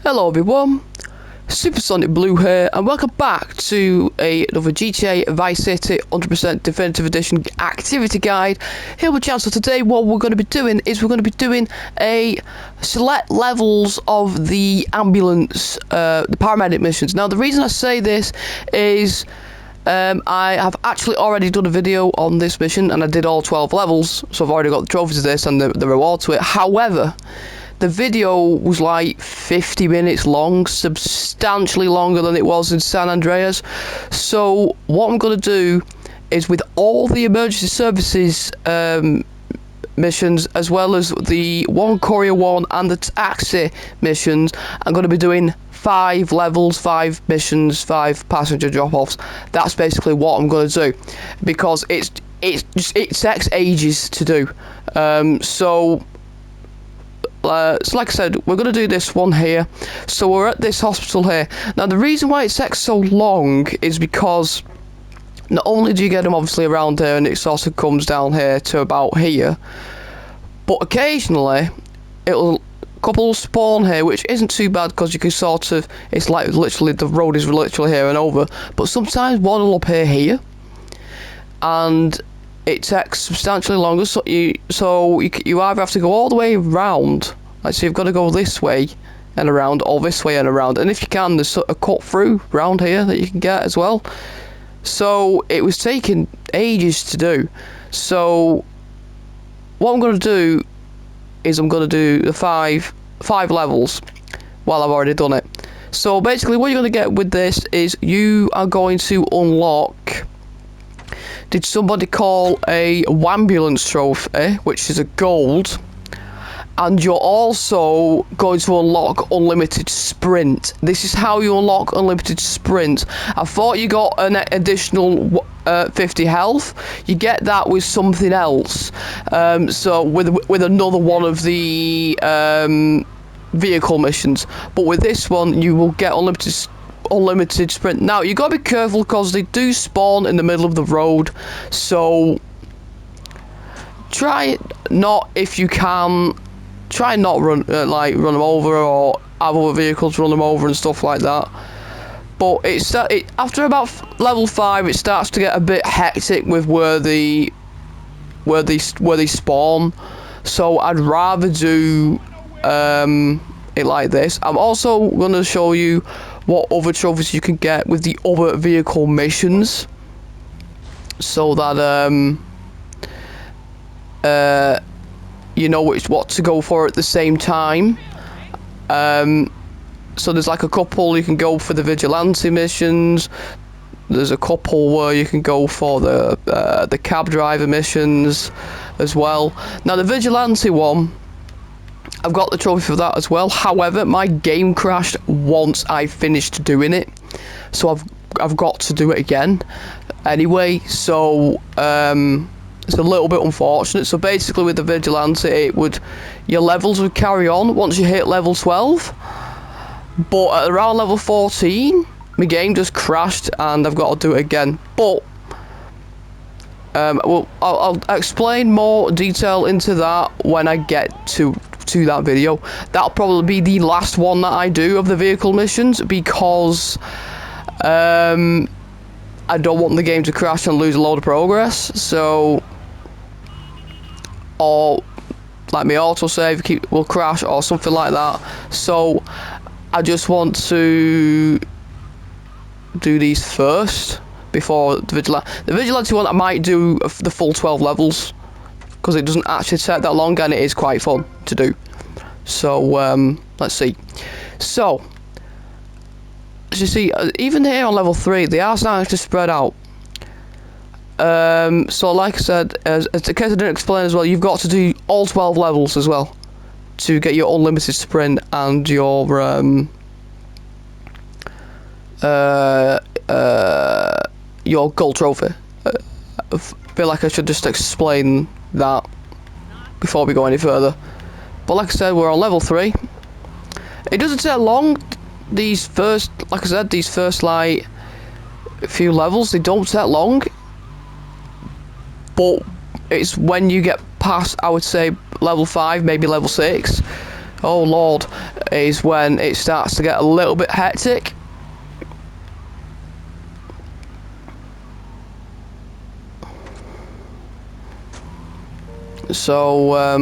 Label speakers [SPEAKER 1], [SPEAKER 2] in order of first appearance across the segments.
[SPEAKER 1] Hello everyone, Supersonic Blue here, and welcome back to another GTA Vice City 100% Definitive Edition activity guide. Here with Chancellor. Today what we're going to be doing is we're going to be doing a select levels of the ambulance, the paramedic missions. Now the reason I say this is I have actually already done a video on this mission and I did all 12 levels, so I've already got the trophies of this and the reward to it. However, the video was like 50 minutes long, substantially longer than it was in San Andreas. So what I'm going to do is, with all the emergency services missions, as well as the one courier one and the taxi missions, I'm going to be doing 5 levels, 5 missions, 5 passenger drop-offs. That's basically what I'm going to do, because it takes ages to do. So like I said, we're going to do this one here. So we're at this hospital here. Now the reason why it takes so long is because not only do you get them obviously around here and it sort of comes down here to about here, but occasionally a couple will spawn here, which isn't too bad because you can sort of, it's like literally the road is literally here and over, but sometimes one will appear here and it takes substantially longer, so you either have to go all the way around, like so you've got to go this way and around, or this way and around, and if you can, there's a cut through round here that you can get as well. So it was taking ages to do. So what I'm going to do is I'm going to do the five levels while I've already done it. So basically what you're going to get with this is you are going to unlock Did Somebody Call a Wambulance trophy, which is a gold, and you're also going to unlock unlimited sprint. This is how you unlock unlimited sprint. I thought you got an additional 50 health. You get that with something else. So with another one of the vehicle missions, but with this one you will get unlimited sprint. Now you gotta be careful because they do spawn in the middle of the road, so try not, if you can, try not run them over or have other vehicles run them over and stuff like that. But after about level 5 it starts to get a bit hectic with where they spawn, so I'd rather do it like this. I'm also going to show you what other trophies you can get with the other vehicle missions, so that you know what to go for at the same time. So there's like a couple you can go for the vigilante missions. There's a couple where you can go for the cab driver missions as well. Now the vigilante one, I've got the trophy for that as well. However, my game crashed once I finished doing it, so I've got to do it again anyway. So it's a little bit unfortunate. So basically, with the vigilante, your levels would carry on once you hit level 12, but at around level 14, my game just crashed and I've got to do it again. But well, I'll explain more detail into that when I get to that video. That'll probably be the last one that I do of the vehicle missions, because I don't want the game to crash and lose a load of progress. So, or like my autosave will crash or something like that. So I just want to do these first before the vigilante. The vigilante one I might do the full 12 levels, because it doesn't actually take that long and it is quite fun to do. So let's see. So as you see, even here on level 3 they are starting to spread out. So like I said, as in case I didn't explain as well, you've got to do all 12 levels as well to get your unlimited sprint and your gold trophy. I feel like I should just explain that before we go any further. But like I said, we're on level 3. It doesn't take long. These first, like I said, these first like few levels, they don't take long. But it's when you get past, I would say, level 5, maybe level 6, oh lord, is when it starts to get a little bit hectic. So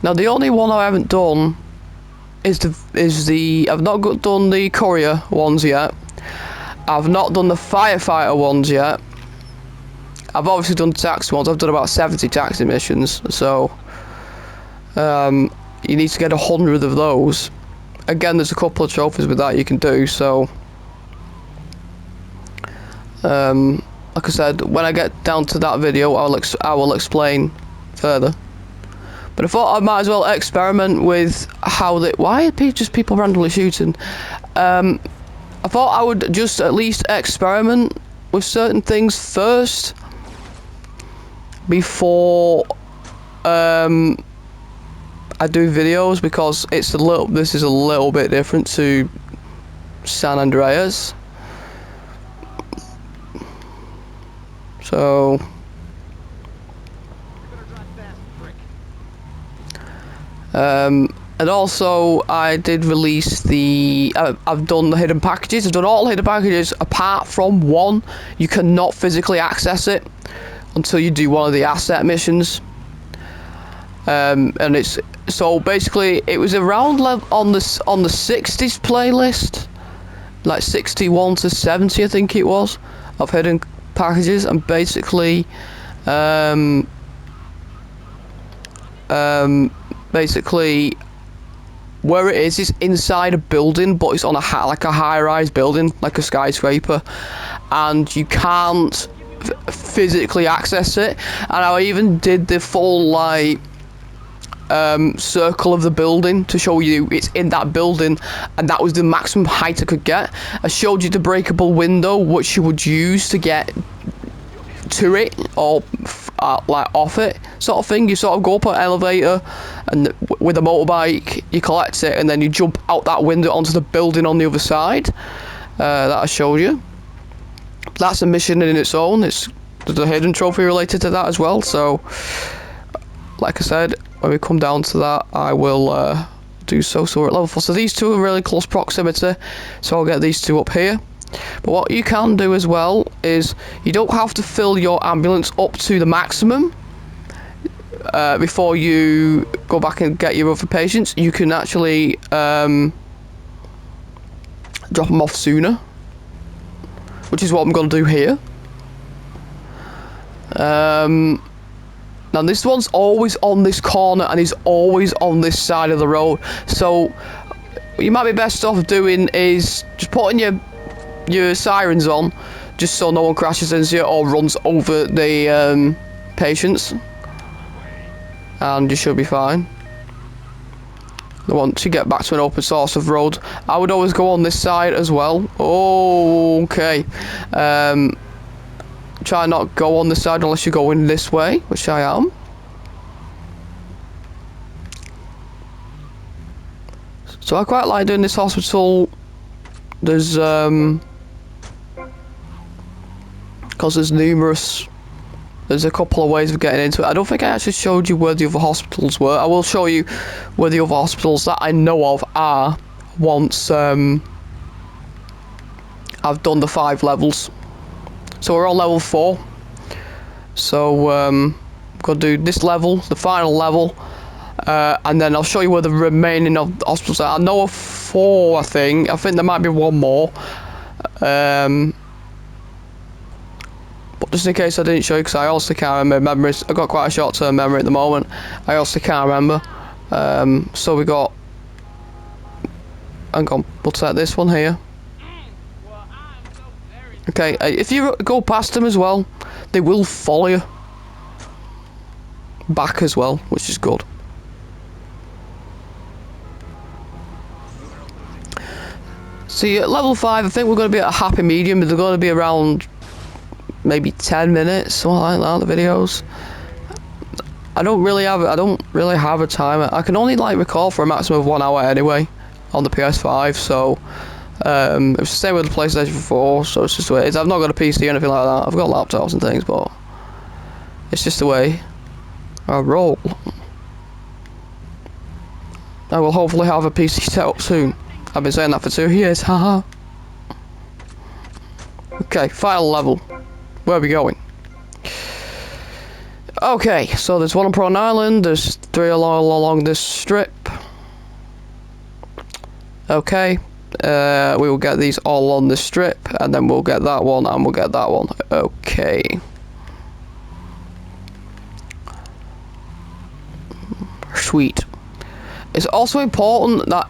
[SPEAKER 1] now the only one I haven't done is the I've not done the courier ones yet. I've not done the firefighter ones yet. I've obviously done taxi ones. I've done about 70 taxi missions, so you need to get 100 of those. Again, there's a couple of trophies with that you can do, so like I said, when I get down to that video, I will explain further. But I thought I might as well experiment with how why are people randomly shooting? I thought I would just at least experiment with certain things first before I do videos, because this is a little bit different to San Andreas. So and also I did release I've done the hidden packages. I've done all the hidden packages apart from one. You cannot physically access it until you do one of the asset missions. And it's so basically it was around on the 60s playlist, like 61 to 70 I think it was, of hidden packages. And basically basically where it is inside a building, but it's on like a high-rise building, like a skyscraper, and you can't physically access it. And I even did the full like circle of the building to show you it's in that building, and that was the maximum height I could get. I showed you the breakable window which you would use to get to it, or like off it, sort of thing. You sort of go up an elevator, and with a motorbike you collect it, and then you jump out that window onto the building on the other side. That I showed you. That's a mission in its own. There's a hidden trophy related to that as well. So like I said, when we come down to that, I will do so. So we're at level 4. So these two are really close proximity, so I'll get these two up here. But what you can do as well is you don't have to fill your ambulance up to the maximum before you go back and get your other patients. You can actually drop them off sooner, which is what I'm going to do here. Now this one's always on this corner and is always on this side of the road, so what you might be best off doing is just putting your sirens on, just so no one crashes into you or runs over the patients, and you should be fine. Once you get back to an open source of road, I would always go on this side as well. Oh, okay. Try not go on this side unless you're going this way, which I am. So I quite like doing this hospital. There's because there's a couple of ways of getting into it. I don't think I actually showed you where the other hospitals were. I will show you where the other hospitals that I know of are once I've done the 5 levels. So we're on level 4. So I'm going to do this level, the final level, and then I'll show you where the remaining of the hospitals are. I know of 4, I think. I think there might be one more. But just in case I didn't show you, because I also can't remember memories. I've got quite a short-term memory at the moment. I also can't remember. So we got... Hang on, we'll take this one here. Okay, if you go past them as well, they will follow you back as well, which is good. See, at level 5, I think we're going to be at a happy medium. They're going to be around maybe 10 minutes, something like that, the videos. I don't really have a timer. I can only like record for a maximum of 1 hour anyway on the PS5, so it's the same with the PlayStation 4, so it's just the way it is. I've not got a PC or anything like that. I've got laptops and things, but it's just the way I roll. I will hopefully have a PC set up soon. I've been saying that for 2 years, haha. Okay, final level. Where are we going? Okay, so there's one on Prawn Island, there's 3 along this strip. Okay, we will get these all on this strip, and then we'll get that one, and we'll get that one. Okay. Sweet. It's also important that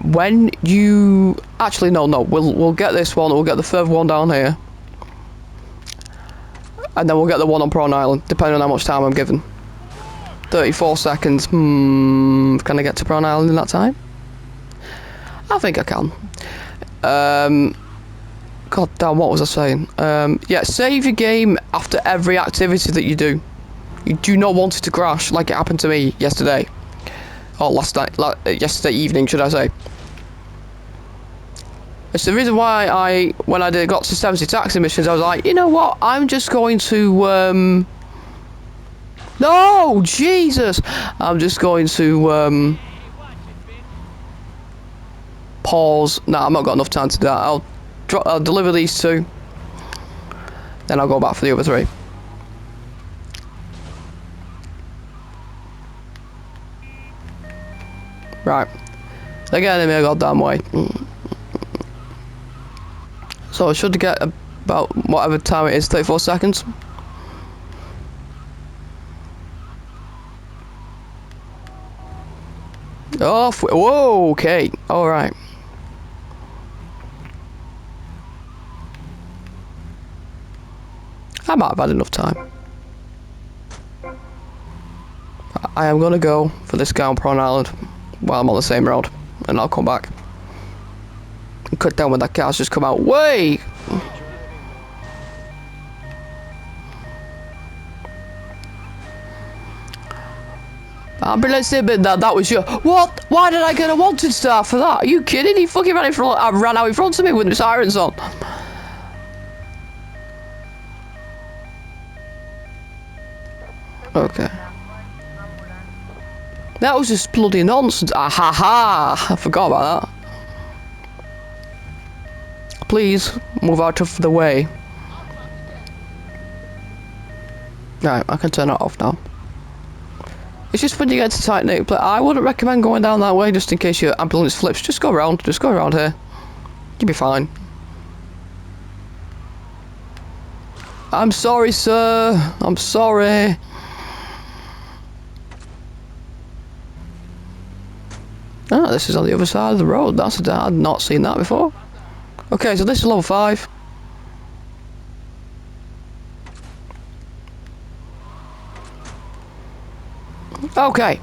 [SPEAKER 1] when you actually no, we'll get this one. We'll get the further one down here, and then we'll get the one on Prawn Island, depending on how much time I'm given. 34 seconds. Can I get to Prawn Island in that time? I think I can. God damn, what was I saying? Yeah, save your game after every activity that you do. You do not want it to crash, like it happened to me yesterday. Or last night, yesterday evening, should I say. It's the reason why when I got to 70 taxi missions, I was like, you know what, I'm just going to, no, Jesus! I'm just going to, pause. Nah, I've not got enough time to do that. I'll deliver these 2. Then I'll go back for the other 3. Right. They're getting me a goddamn way. So I should get about whatever time it is, 34 seconds. Off. Whoa, okay. Alright. I might have had enough time. I am gonna go for this guy on Prawn Island while I'm on the same road, and I'll come back. And cut down when that car's just come out. Wait! Let's admit that was your... What? Why did I get a wanted star for that? Are you kidding? He fucking ran out in front of me with the sirens on. Okay. That was just bloody nonsense. Ah ha ha! I forgot about that. Please move out of the way. Right, I can turn it off now. It's just when you get to tight but I wouldn't recommend going down that way just in case your ambulance flips. Just go around here. You'll be fine. I'm sorry, sir. I'm sorry. Ah, this is on the other side of the road. I've not seen that before. Okay, so this is level 5. Okay.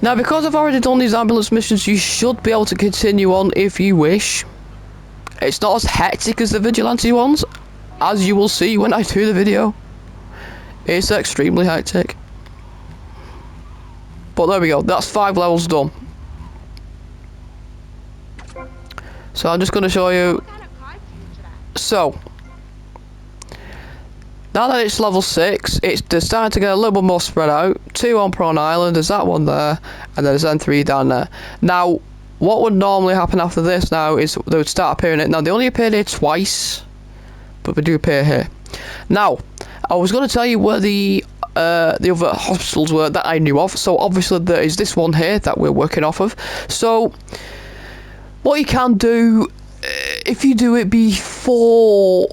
[SPEAKER 1] Now, because I've already done these ambulance missions, you should be able to continue on if you wish. It's not as hectic as the vigilante ones, as you will see when I do the video. It's extremely hectic. But there we go, that's 5 levels done. So I'm just going to show you. So, now that it's level 6, they're starting to get a little bit more spread out. 2 on Prawn Island, there's that one there, and there's N3 down there. Now, what would normally happen after this now is they would start appearing it. Now, they only appeared here twice, but they do appear here. Now, I was going to tell you where the other hospitals were that I knew of. So obviously there is this one here that we're working off of. So what you can do, if you do it before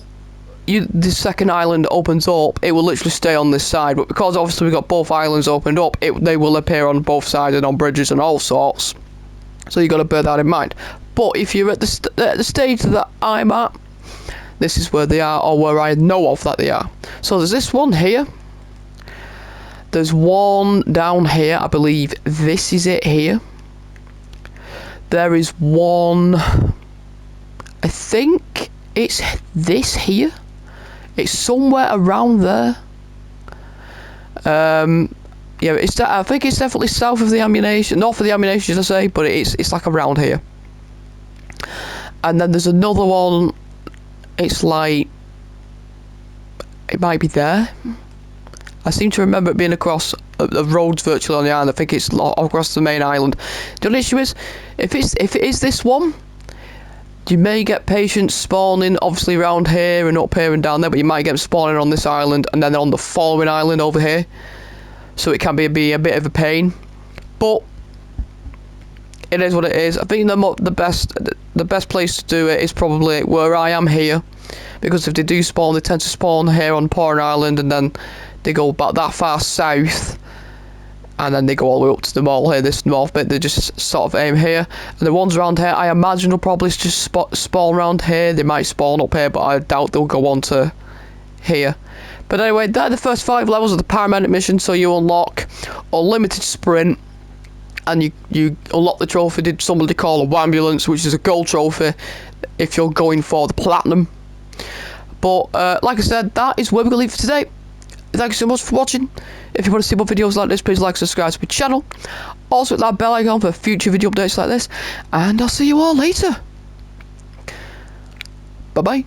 [SPEAKER 1] the second island opens up, it will literally stay on this side. But because obviously we've got both islands opened up, they will appear on both sides and on bridges and all sorts. So you've got to bear that in mind. But if you're at the stage that I'm at, this is where they are, or where I know of that they are. So there's this one here. There's one down here, I believe this is it here. There is one, I think it's this here. It's somewhere around there. Yeah, I think it's definitely south of the ammunition, north of the ammunition, should I say, but it's like around here. And then there's another one, it's like, it might be there. I seem to remember it being across of roads virtually on the island. I think it's across the main island. The only issue is, if it is this one, you may get patients spawning obviously around here and up here and down there, but you might get them spawning on this island and then on the following island over here. So it can be a bit of a pain, but it is what it is. I think the best place to do it is probably where I am here, because if they do spawn, they tend to spawn here on Porn Island, and then they go about that far south, and then they go all the way up to the mall here, this north bit. They just sort of aim here, and the ones around here, I imagine will probably just spawn around here. They might spawn up here, but I doubt they'll go on to here. But anyway, they're the first 5 levels of the Paramedic Mission. So you unlock unlimited sprint, and you unlock the trophy, Did Somebody Call The Wambulance, which is a gold trophy if you're going for the platinum. But like I said, that is where we're going to leave for today. Thank you so much for watching. If you want to see more videos like this, please like, subscribe to my channel. Also hit that bell icon for future video updates like this. And I'll see you all later. Bye bye.